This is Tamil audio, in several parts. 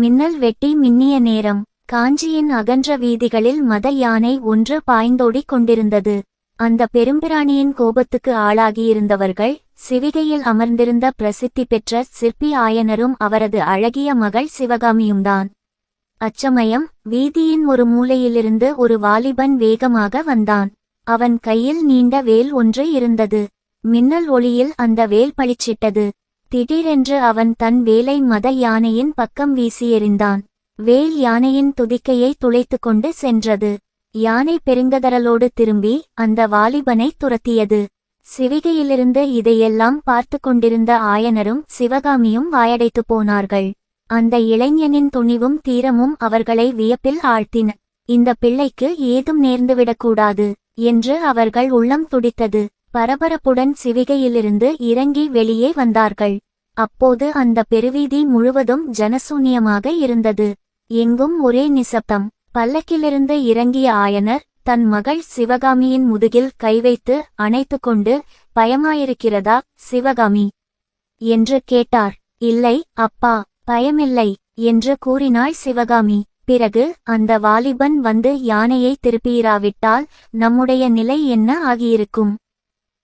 மின்னல் வெட்டி மின்னிய நேரம். காஞ்சியின் அகன்ற வீதிகளில் மத யானை ஒன்று பாய்ந்தோடிக் கொண்டிருந்தது. அந்த பெரும்பிராணியின் கோபத்துக்கு ஆளாகியிருந்தவர்கள் சிவிகையில் அமர்ந்திருந்த பிரசித்தி பெற்ற சிற்பி ஆயனரும் அவரது அழகிய மகள் சிவகாமியும்தான். அச்சமயம் வீதியின் ஒரு மூலையிலிருந்து ஒரு வாலிபன் வேகமாக வந்தான். அவன் கையில் நீண்ட வேல் ஒன்று இருந்தது. மின்னல் ஒளியில் அந்த வேல் பளிச்சிட்டது. திடீரென்று அவன் தன் வேலை மத யானையின் பக்கம் வீசி எறிந்தான். வேல் யானையின் துதிக்கையை துளைத்து கொண்டு சென்றது. யானை பெருங்கதறலோடு திரும்பி அந்த வாலிபனை துரத்தியது. சிவிகையிலிருந்து இதையெல்லாம் பார்த்து கொண்டிருந்த ஆயனரும் சிவகாமியும் வாயடைத்து போனார்கள். அந்த இளைஞனின் துணிவும் தீரமும் அவர்களை வியப்பில் ஆழ்த்தின. இந்த பிள்ளைக்கு ஏதும் நேர்ந்துவிடக்கூடாது என்று அவர்கள் உள்ளம் துடித்தது. பரபரப்புடன் சிவிகையிலிருந்து இறங்கி வெளியே வந்தார்கள். அப்போது அந்த பெருவீதி முழுவதும் ஜனசூன்யமாக இருந்தது. எங்கும் ஒரே நிசப்தம். பல்லக்கிலிருந்து இறங்கிய ஆயனர் தன் மகள் சிவகாமியின் முதுகில் கை வைத்து அணைத்து கொண்டு, பயமாயிருக்கிறதா சிவகாமி என்று கேட்டார். இல்லை அப்பா, பயமில்லை என்று கூறினாள் சிவகாமி. பிறகு அந்த வாலிபன் வந்து யானையை திருப்பியிராவிட்டால் நம்முடைய நிலை என்ன ஆகியிருக்கும்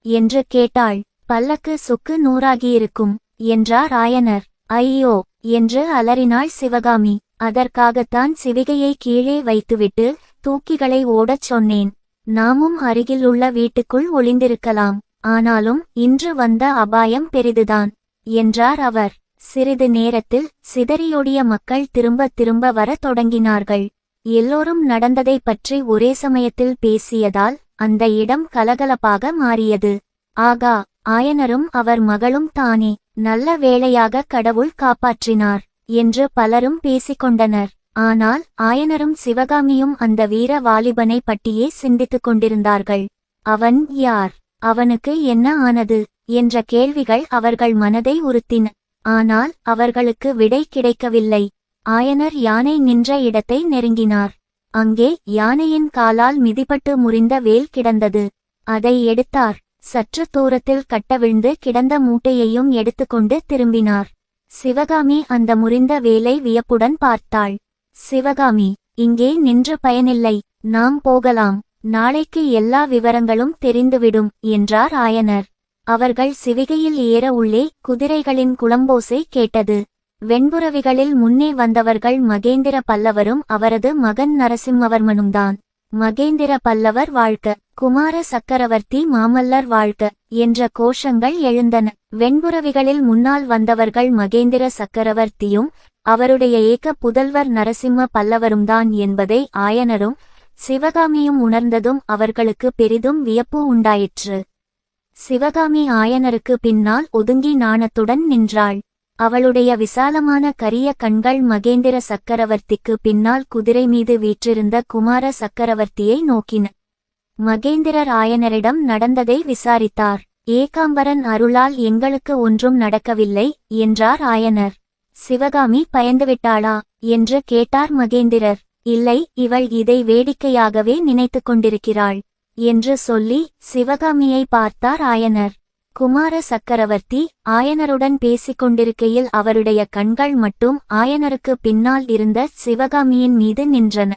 என்று கேட்டாள். பல்லக்கு சுக்கு நூறாகியிருக்கும் என்றார் ஆயனர். ஐயோ என்று அலறினாள் சிவகாமி. அதற்காகத்தான் சிவிகையை கீழே வைத்துவிட்டு தூக்கிகளை ஓடச் சொன்னேன். நாமும் அருகிலுள்ள வீட்டுக்குள் ஒளிந்திருக்கலாம். ஆனாலும் இன்று வந்த அபாயம் பெரிதுதான் என்றார் அவர். சிறிது நேரத்தில் சிதறியோடிய மக்கள் திரும்ப திரும்ப வர தொடங்கினார்கள். எல்லோரும் நடந்ததை பற்றி ஒரே சமயத்தில் பேசியதால் அந்த இடம் கலகலப்பாக மாறியது. ஆகா, ஆயனரும் அவர் மகளும் தானே, நல்ல வேளையாக கடவுள் காப்பாற்றினார் என்று பலரும் பேசிக்கொண்டனர். ஆனால் ஆயனரும் சிவகாமியும் அந்த வீர வாலிபனை பற்றியே சிந்தித்துக் கொண்டிருந்தார்கள். அவன் யார், அவனுக்கு என்ன ஆனது என்ற கேள்விகள் அவர்கள் மனதை உறுத்தின. ஆனால் அவர்களுக்கு விடை கிடைக்கவில்லை. ஆயனர் யானை நின்ற இடத்தை நெருங்கினார். அங்கே யானையின் காலால் மிதிப்பட்டு முறிந்த வேல் கிடந்தது. அதை எடுத்தார். சற்று தூரத்தில் கட்டவிழ்ந்து கிடந்த மூட்டையையும் எடுத்துக்கொண்டு திரும்பினார். சிவகாமி அந்த முறிந்த வேலை வியப்புடன் பார்த்தாள். சிவகாமி, இங்கே நின்று பயனில்லை, நாம் போகலாம். நாளைக்கு எல்லா விவரங்களும் தெரிந்துவிடும் என்றார் ஆயனர். அவர்கள் சிவிகையில் ஏற உள்ளே குதிரைகளின் குளம்போசை கேட்டது. வெண்புறவிகளில் முன்னே வந்தவர்கள் மகேந்திர பல்லவரும் அவரது மகன் நரசிம்மவர்மனும்தான். மகேந்திர பல்லவர் வாழ்க, குமார சக்கரவர்த்தி மாமல்லர் வாழ்க என்ற கோஷங்கள் எழுந்தன. வெண்புறவிகளில் முன்னால் வந்தவர்கள் மகேந்திர சக்கரவர்த்தியும் அவருடைய ஏக புதல்வர் நரசிம்ம பல்லவரும்தான் என்பதை ஆயனரும் சிவகாமியும் உணர்ந்ததும் அவர்களுக்கு பெரிதும் வியப்பு உண்டாயிற்று. சிவகாமி ஆயனருக்கு பின்னால் ஒதுங்கி நாணத்துடன் நின்றாள். அவளுடைய விசாலமான கரிய கண்கள் மகேந்திர சக்கரவர்த்திக்கு பின்னால் குதிரை மீது வீற்றிருந்த குமார சக்கரவர்த்தியை நோக்கின. மகேந்திரர் ஆயனரிடம் நடந்ததை விசாரித்தார். ஏகாம்பரன் அருளால் எங்களுக்கு ஒன்றும் நடக்கவில்லை என்றார் ஆயனர். சிவகாமி பயந்துவிட்டாளா என்று கேட்டார் மகேந்திரர். இல்லை, இவள் இதை வேடிக்கையாகவே நினைத்து கொண்டிருக்கிறாள் என்று சொல்லி சிவகாமியை பார்த்தார் ஆயனர். குமார சக்கரவர்த்தி ஆயனருடன் பேசிக்கொண்டிருக்கையில் அவருடைய கண்கள் மட்டும் ஆயனருக்கு பின்னால் இருந்த சிவகாமியின் மீது நின்றன.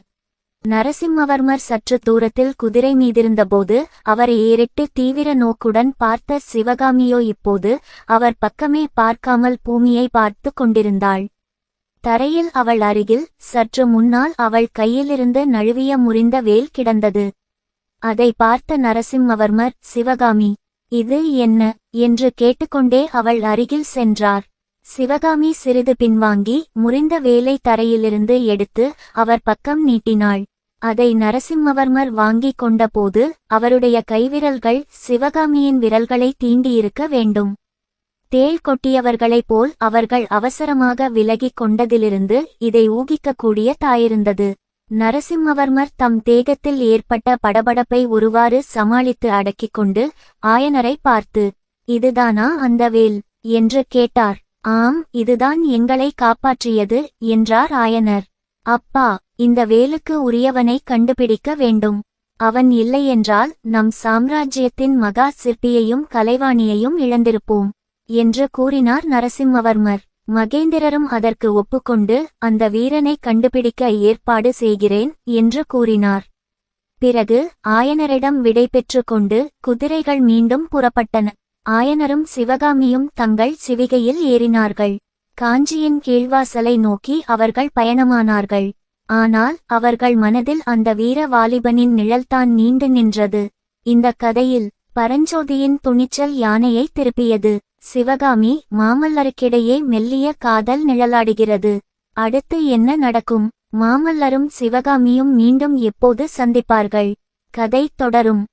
நரசிம்மவர்மர் சற்று தூரத்தில் குதிரை மீதிருந்தபோது அவரை ஏறிட்டு தீவிர நோக்குடன் பார்த்த சிவகாமியோ இப்போது அவர் பக்கமே பார்க்காமல் பூமியை பார்த்து கொண்டிருந்தாள். தரையில் அவள் அருகில் சற்று முன்னால் அவள் கையிலிருந்து நழுவிய முறிந்த வேல் கிடந்தது. அதை பார்த்த நரசிம்மவர்மர், சிவகாமி, இது என்ன என்று கேட்டுக்கொண்டே அவள் அருகில் சென்றார். சிவகாமி சிறிது பின்வாங்கி முறிந்த வேலை தரையிலிருந்து எடுத்து அவர் பக்கம் நீட்டினாள். அதை நரசிம்மவர்மர் வாங்கிக் கொண்டபோது அவருடைய கைவிரல்கள் சிவகாமியின் விரல்களை தீண்டியிருக்க வேண்டும். தேள் கொட்டியவர்களைப் போல் அவர்கள் அவசரமாக விலகிக் கொண்டதிலிருந்து இதை ஊகிக்கக்கூடிய தாயிருந்தது. நரசிம்மவர்மர் தம் தேகத்தில் ஏற்பட்ட படபடப்பை ஒருவாறு சமாளித்து அடக்கிக் கொண்டு ஆயனரை பார்த்து, இதுதானா அந்த வேல் என்று கேட்டார். ஆம், இதுதான் எங்களை காப்பாற்றியது என்றார் ஆயனர். அப்பா, இந்த வேலுக்கு உரியவனை கண்டுபிடிக்க வேண்டும். அவன் இல்லையென்றால் நம் சாம்ராஜ்யத்தின் மகா சிற்பியையும் கலைவாணியையும் இழந்திருப்போம் என்று கூறினார் நரசிம்மவர்மர். மகேந்திரரும் அதற்கு ஒப்புக்கொண்டு அந்த வீரனை கண்டுபிடிக்க ஏற்பாடு செய்கிறேன் என்று கூறினார். பிறகு ஆயனரிடம் விடை பெற்று கொண்டு குதிரைகள் மீண்டும் புறப்பட்டன. ஆயனரும் சிவகாமியும் தங்கள் சிவிகையில் ஏறினார்கள். காஞ்சியின் கீழ்வாசலை நோக்கி அவர்கள் பயணமானார்கள். ஆனால் அவர்கள் மனதில் அந்த வீர வாலிபனின் நிழல்தான் நீண்டு நின்றது. இந்த கதையில் பரஞ்சோதியின் துணிச்சல் யானையை திருப்பியது. சிவகாமி மாமல்லருக்கிடையே மெல்லிய காதல் நிழலாடுகிறது. அடுத்து என்ன நடக்கும்? மாமல்லரும் சிவகாமியும் மீண்டும் எப்போது சந்திப்பார்கள்? கதை தொடரும்.